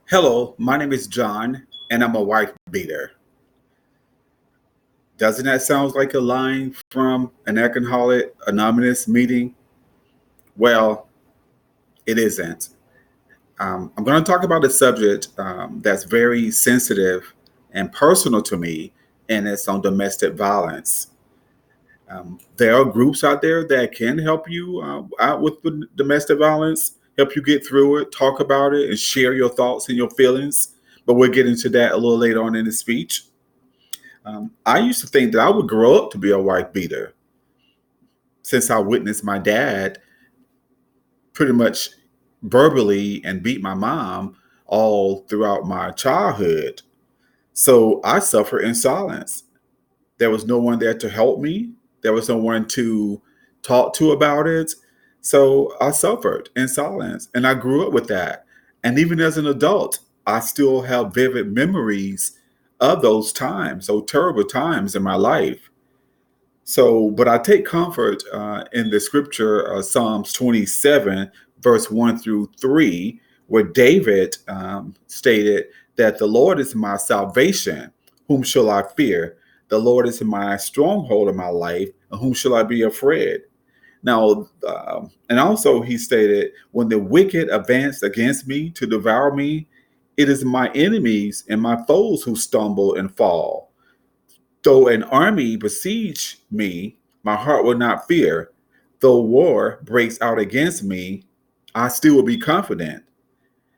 Hello, my name is John, and I'm a wife beater. Doesn't that sound like a line from an alcoholic anonymous meeting? Well, it isn't. I'm going to talk about a subject that's very sensitive and personal to me, and it's on domestic violence. There are groups out there that can help you out with the domestic violence, help you get through it, talk about it, and share your thoughts and your feelings. But we'll get into that a little later on in the speech. I used to think that I would grow up to be a wife beater since I witnessed my dad pretty much verbally and beat my mom all throughout my childhood. So I suffered in silence. There was no one there to help me, there was no one to talk to about it. So I suffered in silence and I grew up with that. And even as an adult, I still have vivid memories of those times, those terrible times in my life. So, but I take comfort in the scripture, Psalms 27, verse 1 through 3, where David stated that the Lord is my salvation. Whom shall I fear? The Lord is my stronghold in my life. And whom shall I be afraid? Now, and also he stated, when the wicked advance against me to devour me, it is my enemies and my foes who stumble and fall. Though an army besiege me, my heart will not fear. Though war breaks out against me, I still will be confident.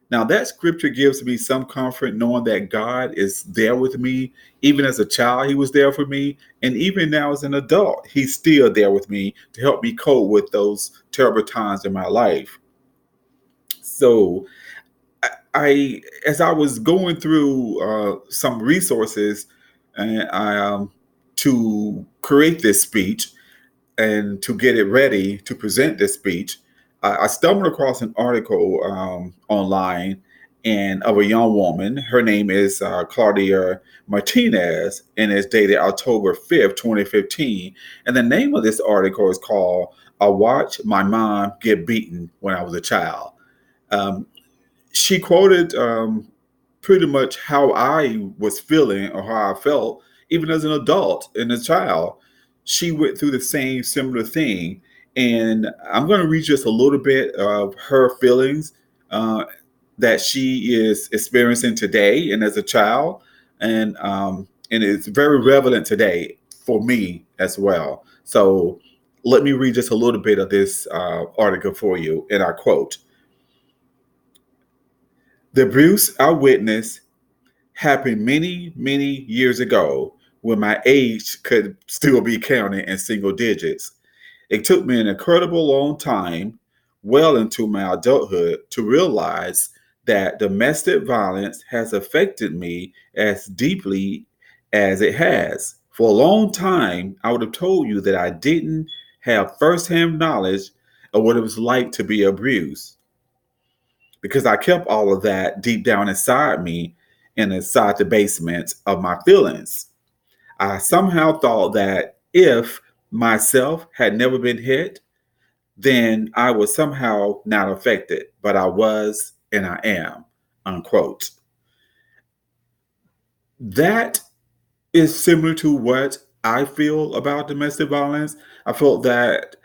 Now, that scripture gives me some comfort knowing that God is there with me. Even as a child, He was there for me. And even now, as an adult, He's still there with me to help me cope with those terrible times in my life. So, as I was going through some resources, and to create this speech and to get it ready to present this speech, I stumbled across an article online and of a young woman. Her name is Claudia Martinez, and it's dated October 5th, 2015. And the name of this article is called "I Watched My Mom Get Beaten When I Was a Child." Um, she quoted pretty much how I was feeling or how I felt, even as an adult and a child. She went through the same similar thing. And I'm going to read just a little bit of her feelings uh, that she is experiencing today and as a child. And it's very relevant today for me as well. So let me read just a little bit of this article for you. And I quote, "The abuse I witnessed happened many, many years ago when my age could still be counted in single digits. It took me an incredible long time, well into my adulthood, to realize that domestic violence has affected me as deeply as it has. For a long time, I would have told you that I didn't have firsthand knowledge of what it was like to be abused because I kept all of that deep down inside me and inside the basement of my feelings. I somehow thought that if myself had never been hit, then I was somehow not affected, but I was and I am, unquote. That is similar to what I feel about domestic violence. I felt that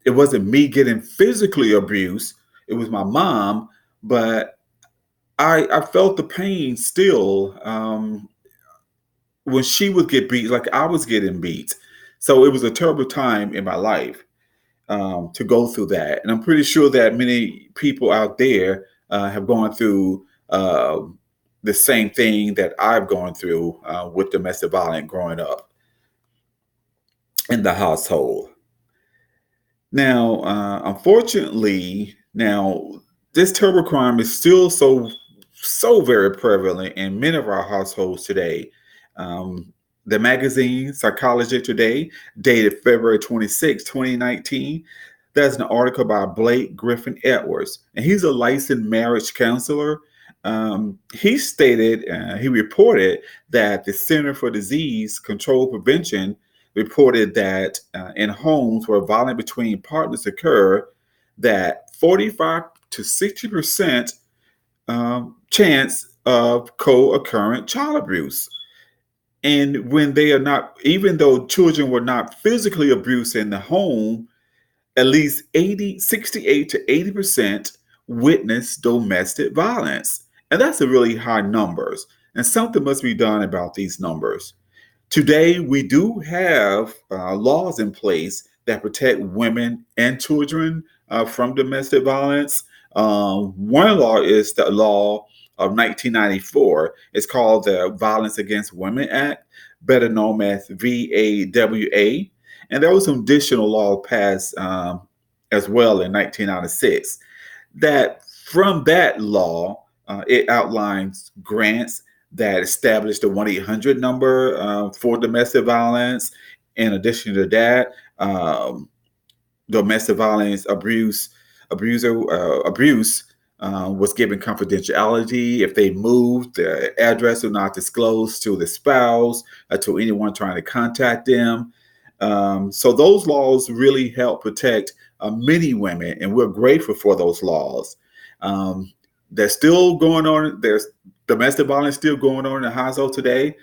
it wasn't me getting physically abused, it was my mom, but I felt the pain still when she would get beat, like I was getting beat. So it was a terrible time in my life to go through that. And I'm pretty sure that many people out there have gone through the same thing that I've gone through with domestic violence growing up in the household. Now, unfortunately, this terrible crime is still so very prevalent in many of our households today. Um, the magazine Psychology Today, dated February 26, 2019, there's an article by Blake Griffin Edwards, and he's a licensed marriage counselor. He reported that the Center for Disease Control Prevention reported that in homes where violence between partners occur, that 45 to 60% chance of co-occurring child abuse. And when they are not, even though children were not physically abused in the home, at least 68 to 80% witness domestic violence. And that's a really high numbers. And something must be done about these numbers. Today, we do have laws in place that protect women and children from domestic violence. One law is the law of 1994. It's called the Violence Against Women Act, better known as VAWA. And there was some additional law passed as well in 1996. That from that law, it outlines grants that establish the 1-800 number for domestic violence. In addition to that, domestic violence abuse was given confidentiality. If they moved, the address will not disclose to the spouse or to anyone trying to contact them. So those laws really help protect many women, and we're grateful for those laws. They're still going on. There's domestic violence still going on in the household today,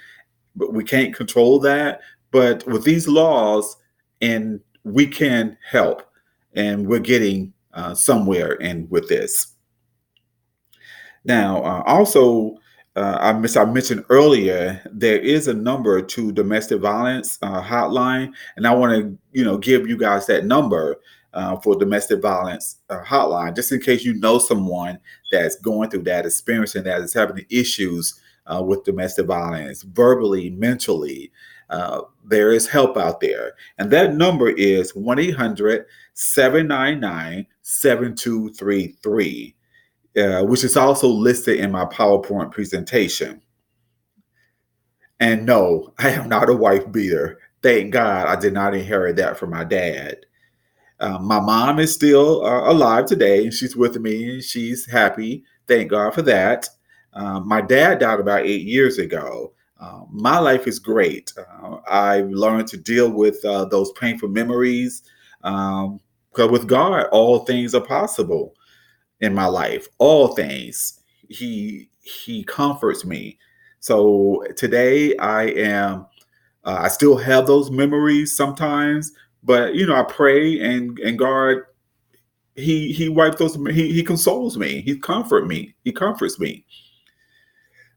but we can't control that. But with these laws, and we can help, and we're getting somewhere in with this. Now, also, I mentioned earlier there is a number to domestic violence hotline, and I want to give you guys that number for domestic violence hotline, just in case you know someone that's going through that, experiencing that, is having issues with domestic violence, verbally, mentally. There is help out there, and that number is 1-800-799-7233. Which is also listed in my PowerPoint presentation. And no, I am not a wife beater. Thank God I did not inherit that from my dad. My mom is still alive today, and she's with me, and she's happy. Thank God for that. My dad died about 8 years ago. My life is great. I've learned to deal with those painful memories. Because with God, all things are possible. In my life, all things. He comforts me. So today I still have those memories sometimes, but I pray, and God, he wipes those. He consoles me. He comforts me.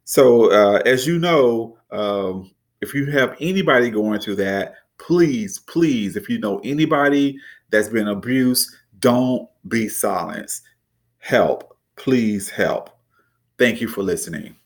So as you know, if you have anybody going through that, please, if you know anybody that's been abused, don't be silenced. Help. Please help. Thank you for listening.